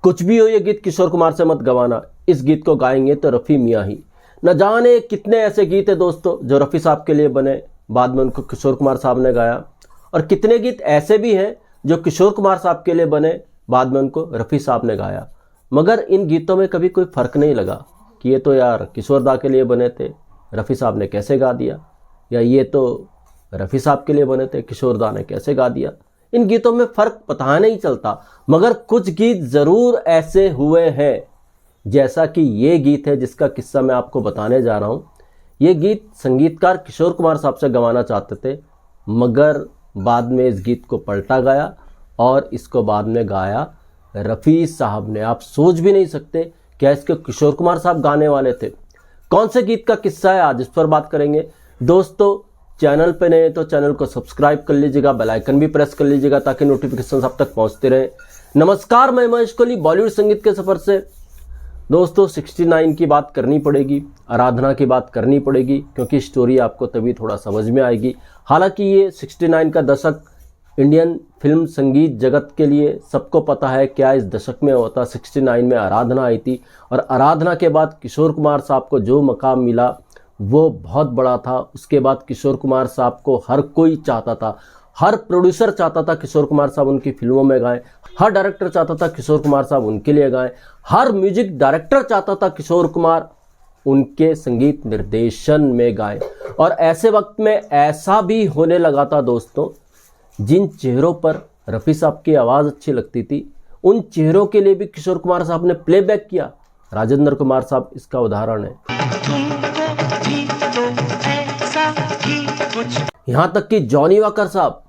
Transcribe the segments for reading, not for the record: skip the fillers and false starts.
कुछ भी हो ये गीत किशोर कुमार से मत गवाना, इस गीत को गाएंगे तो रफ़ी मियाँ ही। न जाने कितने ऐसे गीत है दोस्तों जो रफ़ी साहब के लिए बने, बाद में उनको किशोर कुमार साहब ने गाया, और कितने गीत ऐसे भी हैं जो किशोर कुमार साहब के लिए बने, बाद में उनको रफ़ी साहब ने गाया, मगर इन गीतों में कभी कोई फ़र्क नहीं लगा कि ये तो यार किशोर दा के लिए बने थे, रफ़ी साहब ने कैसे गा दिया, या ये तो रफ़ी साहब के लिए बने थे, किशोर दा ने कैसे गा दिया। इन गीतों में फ़र्क पता नहीं चलता, मगर कुछ गीत ज़रूर ऐसे हुए हैं, जैसा कि ये गीत है जिसका किस्सा मैं आपको बताने जा रहा हूँ। ये गीत संगीतकार किशोर कुमार साहब से गवाना चाहते थे, मगर बाद में इस गीत को पलटा गया और इसको बाद में गाया रफ़ी साहब ने। आप सोच भी नहीं सकते क्या इसके किशोर कुमार साहब गाने वाले थे। कौन से गीत का किस्सा है आज इस पर बात करेंगे। दोस्तों चैनल पे नए तो चैनल को सब्सक्राइब कर लीजिएगा, बेल आइकन भी प्रेस कर लीजिएगा ताकि नोटिफिकेशन आप तक पहुंचते रहे। नमस्कार, मैं महेश कोहली बॉलीवुड संगीत के सफ़र से। दोस्तों 69 की बात करनी पड़ेगी, आराधना की बात करनी पड़ेगी, क्योंकि स्टोरी आपको तभी थोड़ा समझ में आएगी। हालांकि ये 69 का दशक इंडियन फिल्म संगीत जगत के लिए सबको पता है क्या इस दशक में होता। 69 में आराधना आई थी और आराधना के बाद किशोर कुमार साहब को जो मकाम मिला वो बहुत बड़ा था। उसके बाद किशोर कुमार साहब को हर कोई चाहता था, हर प्रोड्यूसर चाहता था किशोर कुमार साहब उनकी फिल्मों में गाएं, हर डायरेक्टर चाहता था किशोर कुमार साहब उनके लिए गाएं, हर म्यूजिक डायरेक्टर चाहता था किशोर कुमार उनके संगीत निर्देशन में गाएं। और ऐसे वक्त में ऐसा भी होने लगा था दोस्तों, जिन चेहरों पर रफ़ी साहब की आवाज़ अच्छी लगती थी उन चेहरों के लिए भी किशोर कुमार साहब ने प्लेबैक किया। राजेंद्र कुमार साहब इसका उदाहरण है। यहाँ तक कि जॉनी वॉकर साहब,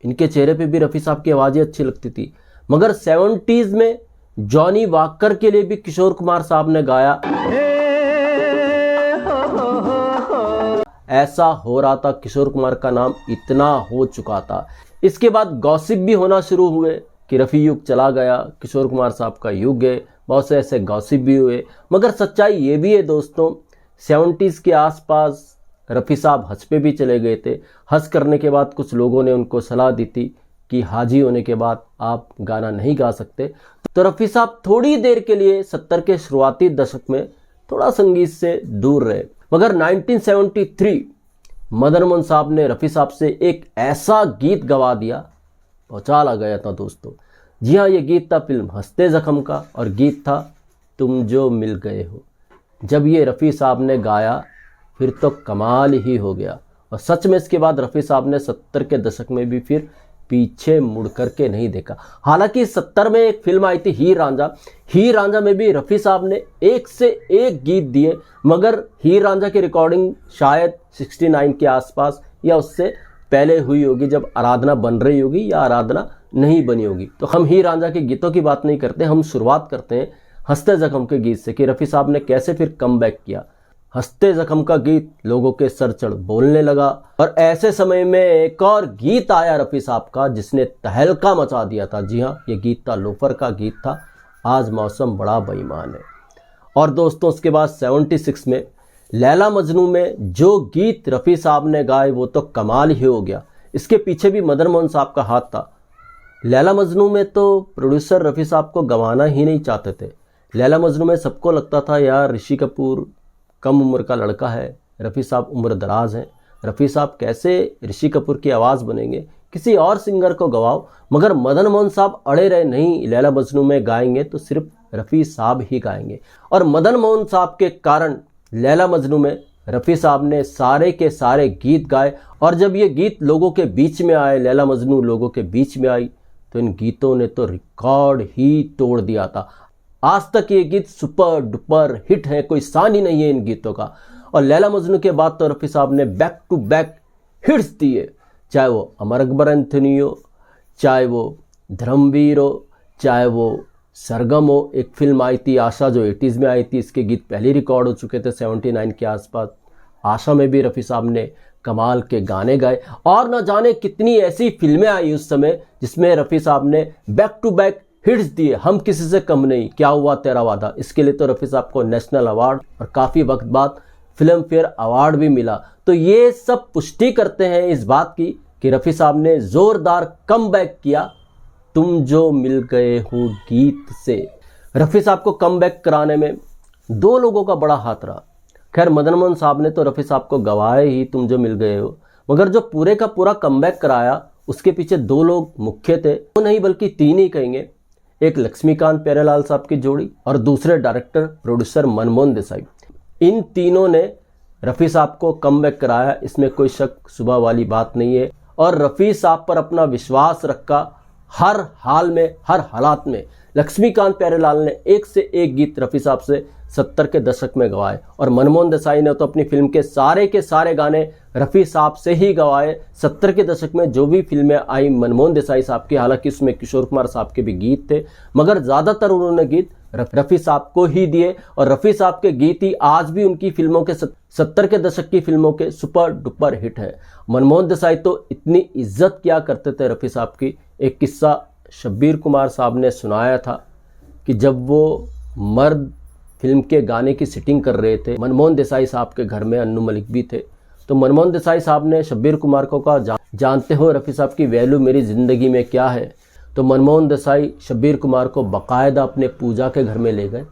इनके चेहरे पे भी रफ़ी साहब की आवाज़ें अच्छी लगती थी, मगर 70s में जॉनी वॉकर के लिए भी किशोर कुमार साहब ने गाया। ऐसा हो रहा था, किशोर कुमार का नाम इतना हो चुका था। इसके बाद गॉसिप भी होना शुरू हुए कि रफ़ी युग चला गया, किशोर कुमार साहब का युग है। बहुत से ऐसे गॉसिप भी हुए, मगर सच्चाई ये भी है दोस्तों, 70s के आसपास रफ़ी साहब हज पे भी चले गए थे। हज करने के बाद कुछ लोगों ने उनको सलाह दी थी कि हाजी होने के बाद आप गाना नहीं गा सकते, तो रफ़ी साहब थोड़ी देर के लिए 70 के शुरुआती दशक में थोड़ा संगीत से दूर रहे। मगर 1973 मदन मोहन साहब ने रफ़ी साहब से एक ऐसा गीत गवा दिया, भौचाल आ गया था दोस्तों। जी हाँ, ये गीत था फिल्म हंसते ज़ख्म का और गीत था तुम जो मिल गए हो। जब ये रफ़ी साहब ने गाया फिर तो कमाल ही हो गया, और सच में इसके बाद रफ़ी साहब ने 70 के दशक में भी फिर पीछे मुड़ कर के नहीं देखा। हालांकि 70 में एक फिल्म आई थी हीर रांझा, हीर रांझा में भी रफ़ी साहब ने एक से एक गीत दिए, मगर हीर रांझा की रिकॉर्डिंग शायद 69 के आसपास या उससे पहले हुई होगी, जब आराधना बन रही होगी या आराधना नहीं बनी होगी। तो हम हीर रांझा के गीतों की बात नहीं करते, हम शुरुआत करते हैं हंसते ज़ख्म के गीत से कि रफ़ी साहब ने कैसे फिर कम बैक किया। हंसते ज़ख्म का गीत लोगों के सर चढ़ बोलने लगा, और ऐसे समय में एक और गीत आया रफ़ी साहब का जिसने तहलका मचा दिया था। जी हाँ, ये गीत था लोफर का गीत था, आज मौसम बड़ा बेईमान है। और दोस्तों उसके बाद 76 में लैला मजनू में जो गीत रफ़ी साहब ने गाए वो तो कमाल ही हो गया। इसके पीछे भी मदन मोहन साहब का हाथ था। लैला मजनू में तो प्रोड्यूसर रफ़ी साहब को गंवाना ही नहीं चाहते थे। लैला मजनू में सबको लगता था यार ऋषि कपूर कम उम्र का लड़का है, रफ़ी साहब उम्र दराज हैं, रफ़ी साहब कैसे ऋषि कपूर की आवाज़ बनेंगे, किसी और सिंगर को गवाओ। मगर मदन मोहन साहब अड़े रहे, नहीं, लैला मजनू में गाएंगे तो सिर्फ रफ़ी साहब ही गाएंगे। और मदन मोहन साहब के कारण लैला मजनू में रफ़ी साहब ने सारे के सारे गीत गाए, और जब ये गीत लोगों के बीच में आए, लैला मजनू लोगों के बीच में आई, तो इन गीतों ने तो रिकॉर्ड ही तोड़ दिया था। आज तक ये गीत सुपर डुपर हिट है, कोई सान ही नहीं है इन गीतों का। और लैला मजनू के बाद तो रफ़ी साहब ने बैक टू बैक हिट्स दिए, चाहे वो अमर अकबर एंथोनी हो, चाहे वो धर्मवीर हो, चाहे वो सरगम हो। एक फिल्म आई थी आशा जो 80s में आई थी, इसके गीत पहले रिकॉर्ड हो चुके थे 79 के आसपास। आशा में भी रफ़ी साहब ने कमाल के गाने गाए, और न जाने कितनी ऐसी फिल्में आई उस समय जिसमें रफ़ी साहब ने बैक टू बैक हिट्स दिए। हम किसी से कम नहीं, क्या हुआ तेरा वादा, इसके लिए तो रफ़ी साहब को नेशनल अवार्ड और काफ़ी वक्त बाद फिल्म फेयर अवार्ड भी मिला। तो ये सब पुष्टि करते हैं इस बात की कि रफ़ी साहब ने ज़ोरदार कमबैक किया तुम जो मिल गए हो गीत से। रफ़ी साहब को कम बैक कराने में दो लोगों का बड़ा हाथ रहा। खैर मदन मोहन साहब ने तो रफ़ी साहब को गवाए ही, तुम जो मिल गए हो, मगर जो पूरे का पूरा कम बैक कराया उसके पीछे दो लोग मुख्य थे, वो नहीं बल्कि तीन ही कहेंगे। एक लक्ष्मीकांत प्यारेलाल साहब की जोड़ी और दूसरे डायरेक्टर प्रोड्यूसर मनमोहन देसाई। इन तीनों ने रफ़ी साहब को कम बैक कराया, इसमें कोई शक सुबह वाली बात नहीं है। और रफ़ी साहब पर अपना विश्वास रखा हर हाल में, हर हालात में। लक्ष्मीकांत प्यारेलाल ने एक से एक गीत रफ़ी साहब से 70 के दशक में गवाए और मनमोहन देसाई ने तो अपनी फिल्म के सारे गाने रफ़ी साहब से ही गवाए। 70 के दशक में जो भी फिल्में आई मनमोहन देसाई साहब की, हालांकि उसमें किशोर कुमार साहब के भी गीत थे, मगर ज़्यादातर उन्होंने गीत रफ़ी साहब को ही दिए। और रफ़ी साहब के गीत ही आज भी उनकी फिल्मों के 70 के दशक की फिल्मों के सुपर डुपर हिट है। मनमोहन देसाई तो इतनी इज्जत किया करते थे रफ़ी साहब की। एक किस्सा शब्बीर कुमार साहब ने सुनाया था कि जब वो मर्द फिल्म के गाने की सिटिंग कर रहे थे, मनमोहन देसाई साहब के घर में अन्नू मलिक भी थे, तो मनमोहन देसाई साहब ने शब्बीर कुमार को कहा, जानते हो रफ़ी साहब की वैल्यू मेरी ज़िंदगी में क्या है? तो मनमोहन देसाई शब्बीर कुमार को बाकायदा अपने पूजा के घर में ले गए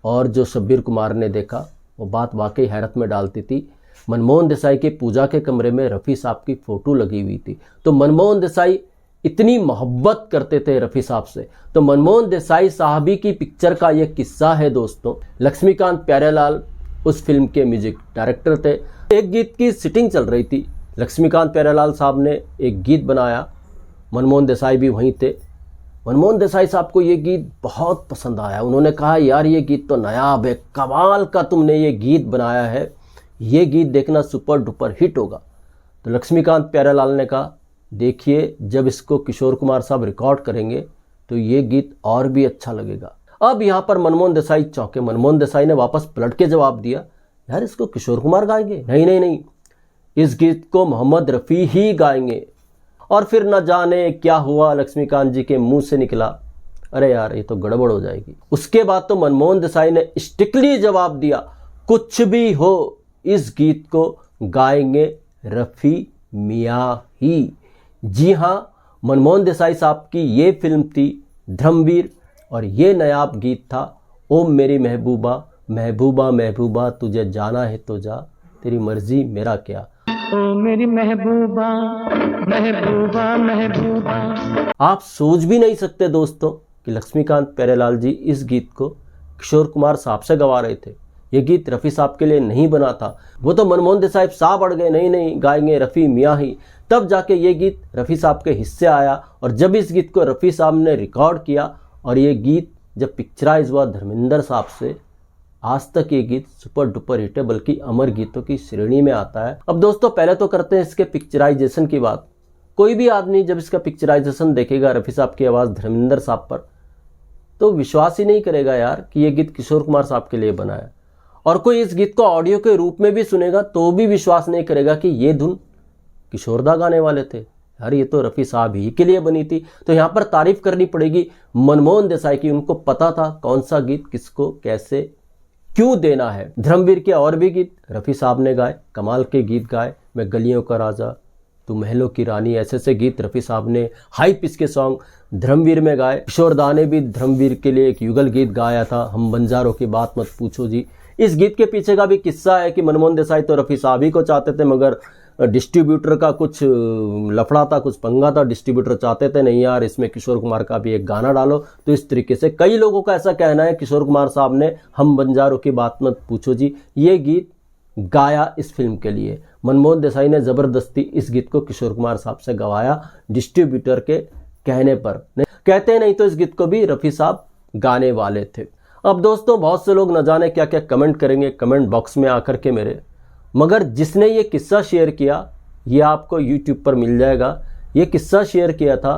और जो शब्बीर कुमार ने देखा वो बात वाकई हैरत में डालती थी। मनमोहन देसाई के पूजा के कमरे में रफ़ी साहब की फ़ोटो लगी हुई थी। तो मनमोहन देसाई इतनी मोहब्बत करते थे रफ़ी साहब से। तो मनमोहन देसाई साहबी की पिक्चर का ये किस्सा है दोस्तों। लक्ष्मीकांत प्यारेलाल उस फिल्म के म्यूजिक डायरेक्टर थे। एक गीत की सिटिंग चल रही थी, लक्ष्मीकांत प्यारेलाल साहब ने एक गीत बनाया, मनमोहन देसाई भी वहीं थे। मनमोहन देसाई साहब को ये गीत बहुत पसंद आया। उन्होंने कहा, यार ये गीत तो नायाब है, कमाल का तुमने ये गीत बनाया है, ये गीत देखना सुपर डुपर हिट होगा। तो लक्ष्मीकांत प्यारेलाल ने कहा, देखिए जब इसको किशोर कुमार साहब रिकॉर्ड करेंगे तो ये गीत और भी अच्छा लगेगा। अब यहाँ पर मनमोहन देसाई चौंके। मनमोहन देसाई ने वापस पलट के जवाब दिया, यार इसको किशोर कुमार गाएंगे? नहीं नहीं नहीं, इस गीत को मोहम्मद रफ़ी ही गाएंगे। और फिर न जाने क्या हुआ, लक्ष्मीकांत जी के मुंह से निकला, अरे यार ये तो गड़बड़ हो जाएगी। उसके बाद तो मनमोहन देसाई ने स्ट्रिक्टली जवाब दिया, कुछ भी हो इस गीत को गाएंगे रफ़ी मियाँ ही। जी हाँ, मनमोहन देसाई साहब की ये फिल्म थी धर्मवीर और ये नायाब गीत था ओ मेरी महबूबा महबूबा महबूबा तुझे जाना है तो जा, तेरी मर्जी मेरा क्या। ओ मेरी महबूबा महबूबा महबूबा। आप सोच भी नहीं सकते दोस्तों कि लक्ष्मीकांत प्यारेलाल जी इस गीत को किशोर कुमार साहब से गवा रहे थे। ये गीत रफ़ी साहब के लिए नहीं बना था, वो तो मनमोहन देसाई साहब अड़ गए, नहीं नहीं गाएंगे रफ़ी मियाँ ही। तब जाके ये गीत रफ़ी साहब के हिस्से आया और जब इस गीत को रफ़ी साहब ने रिकॉर्ड किया और ये गीत जब पिक्चराइज हुआ धर्मेंद्र साहब से, आज तक ये गीत सुपर डुपर हिट है, बल्कि अमर गीतों की श्रेणी में आता है। अब दोस्तों पहले तो करते हैं इसके पिक्चराइजेशन की बात। कोई भी आदमी जब इसका पिक्चराइजेशन देखेगा रफ़ी साहब की आवाज़ धर्मेंद्र साहब पर, तो विश्वास ही नहीं करेगा यार कि ये गीत किशोर कुमार साहब के लिए बना है। और कोई इस गीत को ऑडियो के रूप में भी सुनेगा तो भी विश्वास नहीं करेगा कि ये धुन किशोरदा गाने वाले थे, यार ये तो रफ़ी साहब ही के लिए बनी थी। तो यहाँ पर तारीफ करनी पड़ेगी मनमोहन देसाई की, उनको पता था कौन सा गीत किसको कैसे क्यों देना है। धर्मवीर के और भी गीत रफ़ी साहब ने गाए, कमाल के गीत गाए, मैं गलियों का राजा, तू महलों की रानी, ऐसे गीत रफ़ी साहब ने हाई पिच के सॉन्ग धर्मवीर में गाए। किशोरदा ने भी धर्मवीर के लिए एक युगल गीत गाया था, हम बंजारों की बात मत पूछो जी। इस गीत के पीछे का भी किस्सा है कि मनमोहन देसाई तो रफ़ी साहब ही को चाहते थे, मगर डिस्ट्रीब्यूटर का कुछ लफड़ा था, कुछ पंगा था। डिस्ट्रीब्यूटर चाहते थे नहीं यार इसमें किशोर कुमार का भी एक गाना डालो। तो इस तरीके से कई लोगों का ऐसा कहना है किशोर कुमार साहब ने हम बंजारों की बात मत पूछो जी ये गीत गाया इस फिल्म के लिए। मनमोहन देसाई ने ज़बरदस्ती इस गीत को किशोर कुमार साहब से गवाया डिस्ट्रीब्यूटर के कहने पर। कहते नहीं तो इस गीत को भी रफ़ी साहब गाने वाले थे। अब दोस्तों बहुत से लोग न जाने क्या क्या कमेंट करेंगे कमेंट बॉक्स में आकर के मेरे, मगर जिसने ये किस्सा शेयर किया ये आपको YouTube पर मिल जाएगा। ये किस्सा शेयर किया था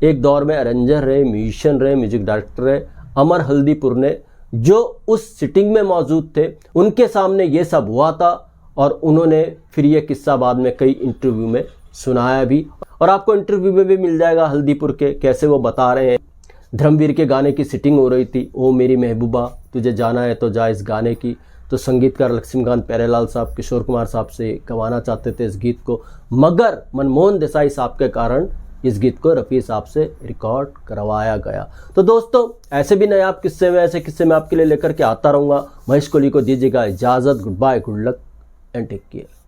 एक दौर में अरेंजर रहे, म्यूजिशियन रहे, म्यूजिक डायरेक्टर रहे अमर हल्दीपुर ने, जो उस सिटिंग में मौजूद थे। उनके सामने ये सब हुआ था और उन्होंने फिर ये किस्सा बाद में कई इंटरव्यू में सुनाया भी, और आपको इंटरव्यू में भी मिल जाएगा हल्दीपुर के कैसे वो बता रहे हैं। धर्मवीर के गाने की सिटिंग हो रही थी, ओ मेरी महबूबा तुझे जाना है तो जा, इस गाने की तो संगीतकार लक्ष्मीकांत प्यारेलाल साहब किशोर कुमार साहब से गवाना चाहते थे इस गीत को, मगर मनमोहन देसाई साहब के कारण इस गीत को रफ़ी साहब से रिकॉर्ड करवाया गया। तो दोस्तों ऐसे भी नायाब किस्से में ऐसे किस्से मैं आपके लिए लेकर के आता रहूँगा। महेश कोहली को दीजिएगा इजाज़त। Good bye, good luck and take care.